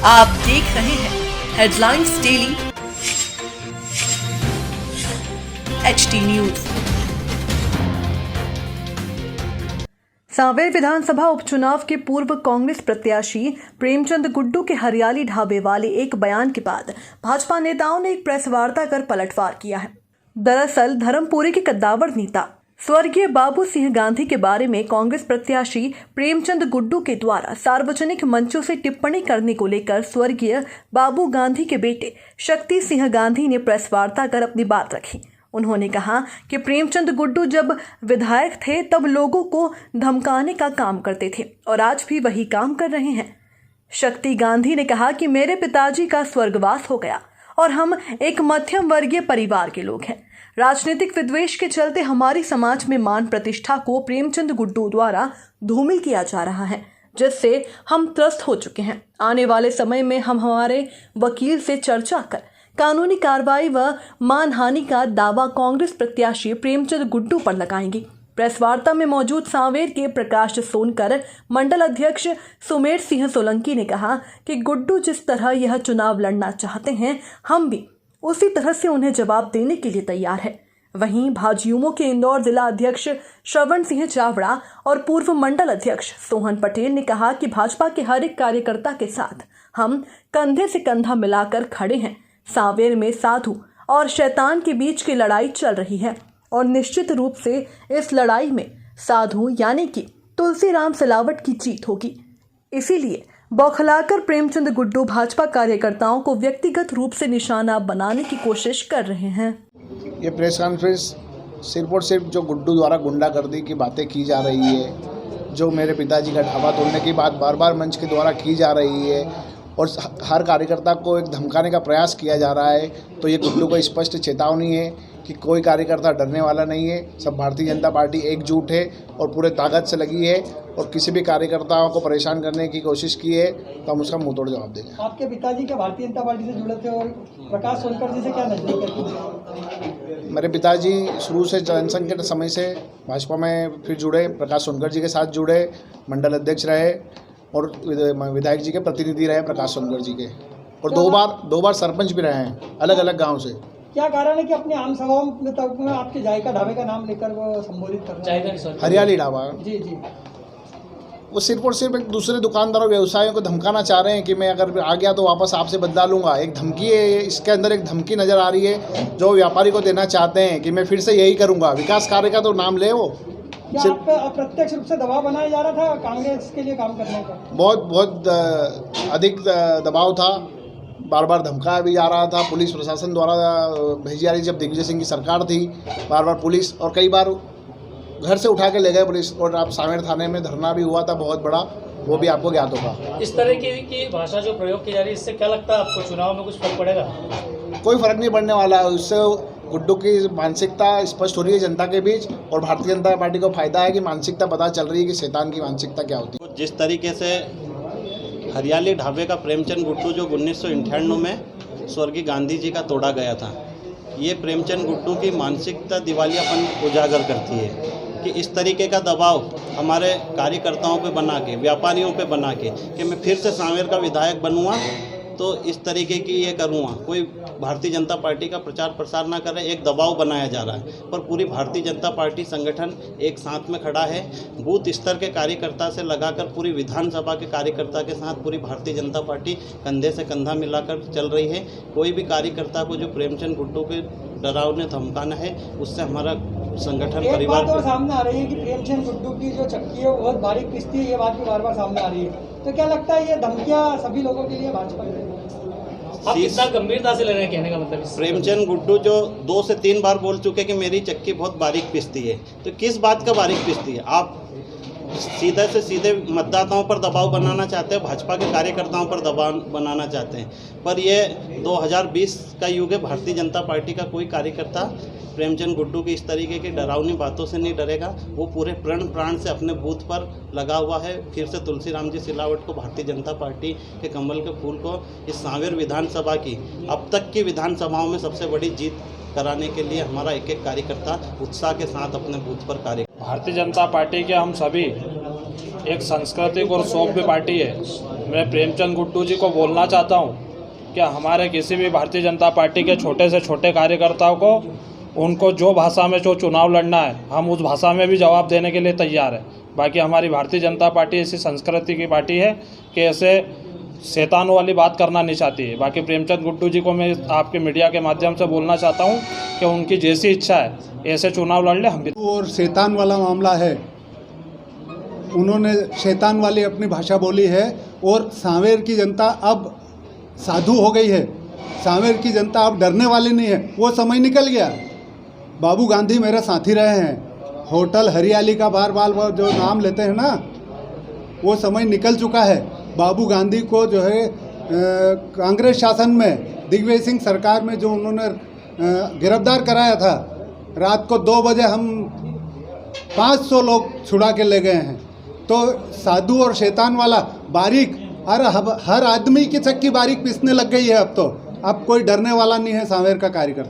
आप देख रहे हैं headlines daily HD news. Sanwer विधानसभा उपचुनाव के पूर्व कांग्रेस प्रत्याशी प्रेमचंद गुड्डू के हरियाली ढाबे वाले एक बयान के बाद भाजपा नेताओं ने एक प्रेस वार्ता कर पलटवार किया है। दरअसल धर्मपुरी के कद्दावर नेता स्वर्गीय बाबू सिंह गांधी के बारे में कांग्रेस प्रत्याशी प्रेमचंद गुड्डू के द्वारा सार्वजनिक मंचों से टिप्पणी करने को लेकर स्वर्गीय बाबू गांधी के बेटे शक्ति सिंह गांधी ने प्रेस वार्ता कर अपनी बात रखी। उन्होंने कहा कि प्रेमचंद गुड्डू जब विधायक थे तब लोगों को धमकाने का काम करते थे और आज भी वही काम कर रहे हैं। शक्ति गांधी ने कहा कि मेरे पिताजी का स्वर्गवास हो गया और हम एक मध्यम वर्गीय परिवार के लोग हैं। राजनीतिक विद्वेष के चलते हमारी समाज में मान प्रतिष्ठा को प्रेमचंद गुड्डू द्वारा धूमिल किया जा रहा है, जिससे हम त्रस्त हो चुके हैं। आने वाले समय में हम हमारे वकील से चर्चा कर कानूनी कार्रवाई व मानहानि का दावा कांग्रेस प्रत्याशी प्रेमचंद गुड्डू पर लगाएंगे। प्रेस वार्ता में मौजूद सांवेर के प्रकाश सोनकर मंडल अध्यक्ष सुमेर सिंह सोलंकी ने कहा कि गुड्डू जिस तरह यह चुनाव लड़ना चाहते हैं, हम भी उसी तरह से उन्हें जवाब देने के लिए तैयार है। वहीं भाजयुमो के इंदौर जिला अध्यक्ष श्रवण सिंह चावड़ा और पूर्व मंडल अध्यक्ष सोहन पटेल ने कहा कि भाजपा के हर एक कार्यकर्ता के साथ हम कंधे से कंधा मिलाकर खड़े हैं। सांवेर में साधु और शैतान के बीच की लड़ाई चल रही है और निश्चित रूप से इस लड़ाई में साधु यानी कि तुलसीराम सिलावट की जीत होगी। इसीलिए बौखलाकर प्रेमचंद गुड्डू भाजपा कार्यकर्ताओं को व्यक्तिगत रूप से निशाना बनाने की कोशिश कर रहे हैं। ये प्रेस कॉन्फ्रेंस सिर्फ और सिर्फ जो गुड्डू द्वारा गुंडागर्दी की बातें की जा रही है, जो मेरे पिताजी का ढाबा तोड़ने की बात बार बार मंच के द्वारा की जा रही है और हर कार्यकर्ता को एक धमकाने का प्रयास किया जा रहा है, तो ये गुड्डू को स्पष्ट चेतावनी है कि कोई कार्यकर्ता डरने वाला नहीं है। सब भारतीय जनता पार्टी एकजुट है और पूरे ताकत से लगी है और किसी भी कार्यकर्ताओं को परेशान करने की कोशिश की है तो हम उसका मुंह तोड़ जवाब देंगे। आपके पिताजी क्या भारतीय जनता पार्टी से जुड़े थे और प्रकाश सोनकर जी से क्या नजदीक है? मेरे पिताजी शुरू से जनसंघ के समय से भाजपा में फिर जुड़े, प्रकाश सोनकर जी के साथ जुड़े, मंडल अध्यक्ष रहे और विधायक जी के प्रतिनिधि रहे प्रकाश सोनकर जी के, और दो बार सरपंच भी रहे हैं अलग अलग गाँव से। क्या कारण है कि अपने आम सभाओं में आपके जायका ढाबे का नाम लेकर वो संबोधित कर रहे हैं? हरियाली ढाबा जी जी, वो सिर्फ और सिर्फ एक दूसरे दुकानदारों व्यवसायियों को धमकाना चाह रहे हैं कि मैं अगर आ गया तो वापस आपसे बदला लूँगा। एक धमकी है, इसके अंदर एक धमकी नज़र आ रही है जो व्यापारी को देना चाहते हैं कि मैं फिर से यही करूँगा। विकास कार्य का तो नाम ले वो। क्या आप पे अप्रत्यक्ष रूप से दबाव बनाया जा रहा था कांग्रेस के लिए काम करने का? बहुत अधिक दबाव था, बार बार धमकाया भी जा रहा था। पुलिस प्रशासन द्वारा भेजी जा रही, जब दिग्विजय सिंह की सरकार थी बार बार पुलिस, और कई बार घर से उठा के ले गए पुलिस, और आप सांवेर थाने में धरना भी हुआ था बहुत बड़ा, वो भी आपको ज्ञात होगा। इस तरह की भाषा जो प्रयोग की जा रही है, इससे क्या लगता है आपको चुनाव में कुछ फर्क पड़ेगा? कोई फर्क नहीं पड़ने वाला है। उससे गुड्डू की मानसिकता स्पष्ट हो रही है जनता के बीच, और भारतीय जनता पार्टी को फायदा है कि मानसिकता पता चल रही है कि शैतान की मानसिकता क्या होती है। जिस तरीके से हरियाली ढाबे का प्रेमचंद गुड्डू जो 1998 में स्वर्गीय गांधी जी का तोड़ा गया था, ये प्रेमचंद गुड्डू की मानसिकता दिवालियापन उजागर करती है कि इस तरीके का दबाव हमारे कार्यकर्ताओं पे बना के, व्यापारियों पे बना के कि मैं फिर से सांवेर का विधायक बनूँगा तो इस तरीके की ये करूँगा। कोई भारतीय जनता पार्टी का प्रचार प्रसार ना करे, एक दबाव बनाया जा रहा है। पर पूरी भारतीय जनता पार्टी संगठन एक साथ में खड़ा है। बूथ स्तर के कार्यकर्ता से लगाकर पूरी विधानसभा के कार्यकर्ता के साथ पूरी भारतीय जनता पार्टी कंधे से कंधा मिलाकर चल रही है। कोई भी कार्यकर्ता को जो प्रेमचंद गुड्डू के डरावने धमकाना है, उससे हमारा संगठन परिवार। बात और सामने आ रही है कि प्रेमचंद गुड्डू की जो चक्की है वो बहुत बारीक पिसती है, ये बात भी बार बार सामने आ रही है। तो क्या लगता है ये धमकियां सभी लोगों के लिए भाजपा के? आप कितना गंभीरता से ले रहे हैं, कहने का मतलब? प्रेमचंद गुड्डू जो 2 से 3 बार बोल चुके कि मेरी चक्की बहुत बारीक पिसती है, तो किस बात का बारीक पिसती है? आप सीधे से सीधे मतदाताओं पर दबाव बनाना चाहते हैं, भाजपा के कार्यकर्ताओं पर दबाव बनाना चाहते हैं। पर ये 2020 का युग है, भारतीय जनता पार्टी का कोई कार्यकर्ता प्रेमचंद गुड्डू की इस तरीके की डरावनी बातों से नहीं डरेगा। वो पूरे प्राण से अपने बूथ पर लगा हुआ है। फिर से तुलसीराम जी सिलावट को, भारतीय जनता पार्टी के कमल के फूल को, इस सांवेर विधानसभा की अब तक की विधानसभाओं में सबसे बड़ी जीत कराने के लिए हमारा एक एक कार्यकर्ता उत्साह के साथ अपने बूथ पर कार्य। भारतीय जनता पार्टी के हम सभी एक सांस्कृतिक और सौम्य पार्टी है। मैं प्रेमचंद गुड्डू जी को बोलना चाहता हूँ कि हमारे किसी भी भारतीय जनता पार्टी के छोटे से छोटे कार्यकर्ताओं को उनको जो भाषा में जो चुनाव लड़ना है हम उस भाषा में भी जवाब देने के लिए तैयार है। बाकी हमारी भारतीय जनता पार्टी ऐसी संस्कृति की पार्टी है कि ऐसे शैतानों वाली बात करना नहीं चाहती है। बाकी प्रेमचंद गुड्डू जी को मैं आपके मीडिया के माध्यम से बोलना चाहता हूँ कि उनकी जैसी इच्छा है ऐसे चुनाव लड़ ले हम भी। और शैतान वाला मामला है, उन्होंने शैतान वाली अपनी भाषा बोली है और सांवेर की जनता अब साधु हो गई है। सांवेर की जनता अब डरने वाली नहीं है, वो समय निकल गया। बाबू गांधी मेरे साथी रहे हैं, होटल हरियाली का बार बार वो जो नाम लेते हैं ना, वो समय निकल चुका है। बाबू गांधी को जो है कांग्रेस शासन में दिग्विजय सिंह सरकार में जो उन्होंने गिरफ्तार कराया था, रात को 2 बजे हम 500 लोग छुड़ा के ले गए हैं। तो साधु और शैतान वाला बारीक हर आदमी की चक्की बारीक पीसने लग गई है। अब तो अब कोई डरने वाला नहीं है सांवेर का कार्यकर्ता।